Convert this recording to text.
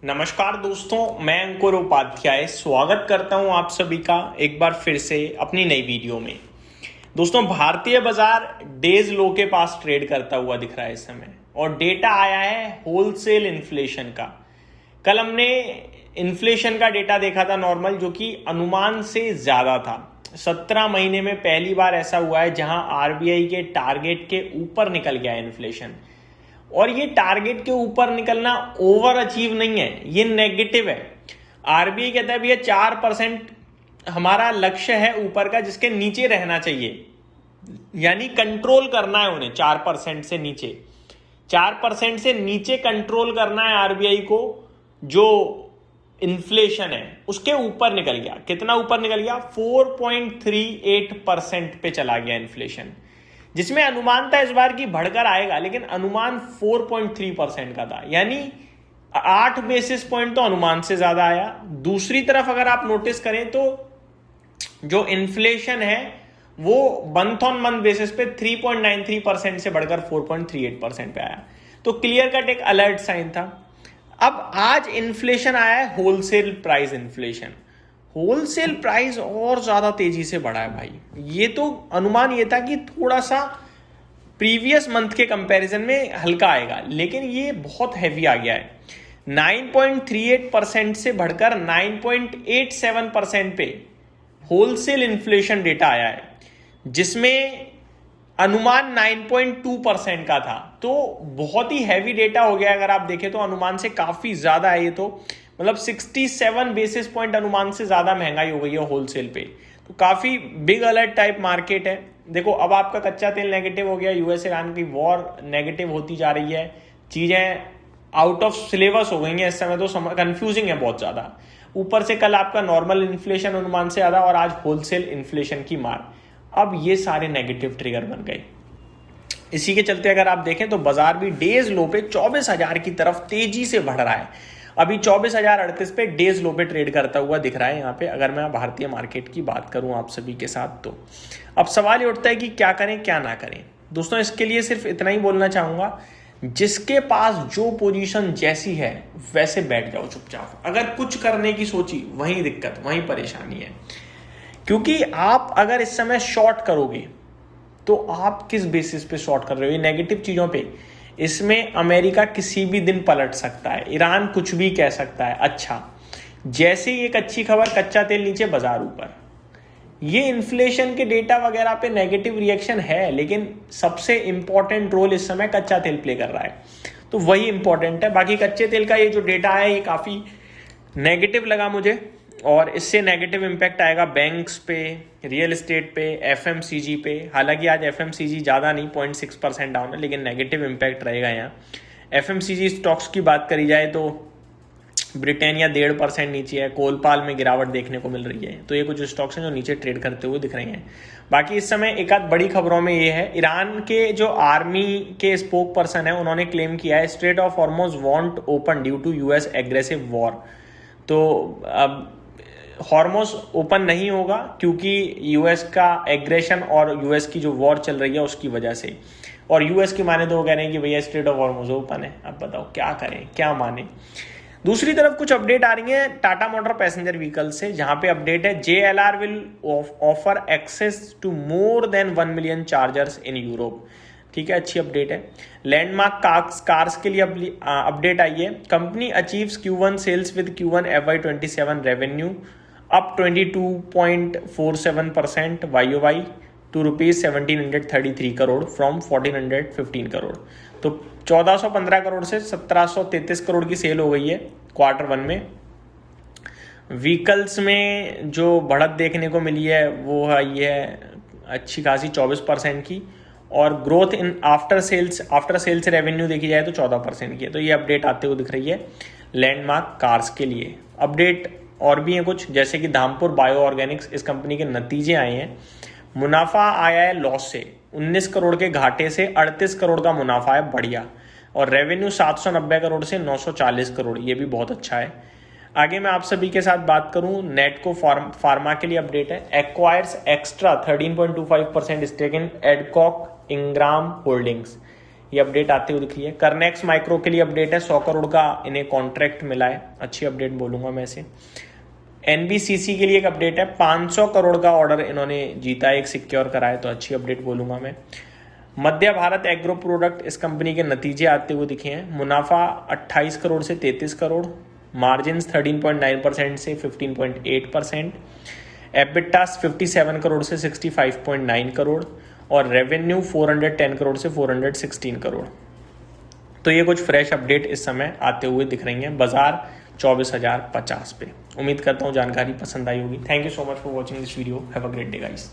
नमस्कार दोस्तों, मैं अंकुर उपाध्याय स्वागत करता हूं आप सभी का एक बार फिर से अपनी नई वीडियो में। दोस्तों, भारतीय बाजार डेज लो के पास ट्रेड करता हुआ दिख रहा है इस समय और डेटा आया है होलसेल इन्फ्लेशन का। कल हमने इन्फ्लेशन का डेटा देखा था नॉर्मल, जो कि अनुमान से ज्यादा था। 17 महीने में पहली बार ऐसा हुआ है जहां आरबीआई के टारगेट के ऊपर निकल गया है इन्फ्लेशन। और ये टारगेट के ऊपर निकलना ओवर अचीव नहीं है, ये नेगेटिव है। आरबीआई कहता है भैया 4% हमारा लक्ष्य है ऊपर का, जिसके नीचे रहना चाहिए, यानी कंट्रोल करना है उन्हें 4% से नीचे। 4% से नीचे कंट्रोल करना है आरबीआई को। जो इन्फ्लेशन है उसके ऊपर निकल गया। कितना ऊपर निकल गया? 4.38% पे चला गया इन्फ्लेशन, जिसमें अनुमान था इस बार की बढ़कर आएगा, लेकिन अनुमान 4.3% का था, यानी 8 बेसिस पॉइंट तो अनुमान से ज्यादा आया। दूसरी तरफ अगर आप नोटिस करें तो जो इन्फ्लेशन है वो मंथ ऑन मंथ बेसिस पे 3.93% से बढ़कर 4.38% पे आया। तो क्लियर कट एक अलर्ट साइन था। अब आज इन्फ्लेशन आया है wholesale price inflation. Wholesale price और ज्यादा तेजी से बढ़ा है भाई। ये तो अनुमान ये था कि थोड़ा सा प्रीवियस मंथ के कंपैरिजन में हल्का आएगा, लेकिन ये बहुत हैवी आ गया है। 9.38% से बढ़कर 9.87% पे होलसेल इन्फ्लेशन डेटा आया है, जिसमें अनुमान 9.2% का था। तो बहुत ही हैवी डेटा हो गया। अगर आप देखें तो अनुमान से काफी ज्यादा है ये, तो मतलब 67 बेसिस पॉइंट अनुमान से ज्यादा महंगाई हो गई है होलसेल पे। तो काफी बिग अलर्ट टाइप मार्केट है। देखो, अब आपका कच्चा तेल नेगेटिव हो गया, यूएस ईरान की वॉर नेगेटिव होती जा रही है, चीजें आउट ऑफ सिलेबस हो गई हैं इस समय, तो कंफ्यूजिंग है बहुत ज्यादा। ऊपर से कल आपका नॉर्मल इन्फ्लेशन अनुमान से ज्यादा और आज होलसेल इन्फ्लेशन की मार। अब ये सारे नेगेटिव ट्रिगर बन गए। इसी के चलते अगर आप देखें तो बाजार भी डेज लो पे 24,000 की तरफ तेजी से बढ़ रहा है। अभी 24,038 पे डेज लो पे ट्रेड करता हुआ दिख रहा है यहाँ पे, अगर मैं भारतीय मार्केट की बात करूं आप सभी के साथ। तो अब सवाल ये उठता है कि क्या करें क्या ना करें। दोस्तों, इसके लिए सिर्फ इतना ही बोलना चाहूंगा, जिसके पास जो पोजीशन जैसी है वैसे बैठ जाओ चुपचाप। अगर कुछ करने की सोची वहीं दिक्कत, वहीं परेशानी है। क्योंकि आप अगर इस समय शॉर्ट करोगे तो आप किस बेसिस पे शॉर्ट कर रहे हो? ये नेगेटिव चीजों पे। इसमें अमेरिका किसी भी दिन पलट सकता है, ईरान कुछ भी कह सकता है। अच्छा, जैसे ही एक अच्छी खबर, कच्चा तेल नीचे बाजार ऊपर। ये इन्फ्लेशन के डेटा वगैरह पे नेगेटिव रिएक्शन है, लेकिन सबसे इंपॉर्टेंट रोल इस समय कच्चा तेल प्ले कर रहा है, तो वही इंपॉर्टेंट है। बाकी कच्चे तेल का ये जो डेटा है ये काफी नेगेटिव लगा मुझे, और इससे नेगेटिव इम्पैक्ट आएगा बैंक्स पे, रियल एस्टेट पे, एफएमसीजी पे। हालांकि आज एफएमसीजी ज़्यादा नहीं, 0.6% डाउन है, लेकिन नेगेटिव इम्पैक्ट रहेगा यहाँ। एफएमसीजी स्टॉक्स की बात करी जाए तो ब्रिटानिया 1.5% नीचे है, कोलपाल में गिरावट देखने को मिल रही है। तो ये कुछ स्टॉक्स हैं जो नीचे ट्रेड करते हुए दिख रहे हैं। बाकी इस समय एक आध बड़ी खबरों में ये है, ईरान के जो आर्मी के स्पोक पर्सन है उन्होंने क्लेम किया है strait of Hormuz won't open due to US aggressive war. तो अब हॉर्मुज ओपन नहीं होगा क्योंकि यूएस का एग्रेशन और यूएस की जो वॉर चल रही है उसकी वजह से। और यूएस की माने तो वो कह रहे हैं कि भैया स्ट्रेट ऑफ हॉर्मुज ओपन है। अब बताओ क्या करें क्या माने। दूसरी तरफ कुछ अपडेट आ रही है टाटा मोटर पैसेंजर व्हीकल से, जहां पे अपडेट है JLR will offer access to more than 1 million chargers in Europe. ठीक है, अच्छी अपडेट है। लैंडमार्क कार्स के लिए अपडेट आई है। Company achieves Q1 sales with Q1 FY27 revenue up 22.47% YOY to ₹1733 crore from 1415 crore. तो 1415 करोड़ से 1733 करोड़ की सेल हो गई है Q1 में। व्हीकल्स में जो बढ़त देखने को मिली है वो है ये अच्छी खासी 24% की, और growth in after sales revenue देखी जाए तो 14% की है। तो ये अपडेट आते हुए दिख रही है लैंडमार्क कार्स के लिए। अपडेट और भी हैं कुछ, जैसे कि धामपुर बायो ऑर्गेनिक्स, इस कंपनी के नतीजे आए हैं। मुनाफा आया है लॉस से, 19 करोड़ के घाटे से 38 करोड़ का मुनाफा है, बढ़िया। और रेवेन्यू 790 करोड़ से 940 करोड़, ये भी बहुत अच्छा है। आगे मैं आप सभी के साथ बात करूं, नेटको फार्मा के लिए अपडेट है। Acquires extra 13.25% stake in Adcock Ingram Holdings. ये अपडेट आते हुए दिख रही है। करनेक्स माइक्रो के लिए अपडेट है, 100 करोड़ का इन्हें कॉन्ट्रैक्ट मिला है, अच्छी अपडेट बोलूंगा मैं इसे। एनबीसीसी के लिए एक अपडेट है, 500 करोड़ का ऑर्डर इन्होंने जीता है, एक सिक्योर करा है, तो अच्छी अपडेट बोलूंगा मैं। मध्य भारत एग्रो प्रोडक्ट, इस कंपनी के नतीजे आते हुए दिखे हैं, मुनाफा 28 करोड़ से 33 करोड़, मार्जिन 13.9% से 15.8%, एबिटा 57 करोड़ से 65.9 करोड़ और रेवेन्यू 410 करोड़ से 416 करोड़। तो ये कुछ फ्रेश अपडेट इस समय आते हुए दिख रही हैं बाजार 24,050 पे। उम्मीद करता हूँ जानकारी पसंद आई होगी। Thank you so much for watching this video. Have a great day guys.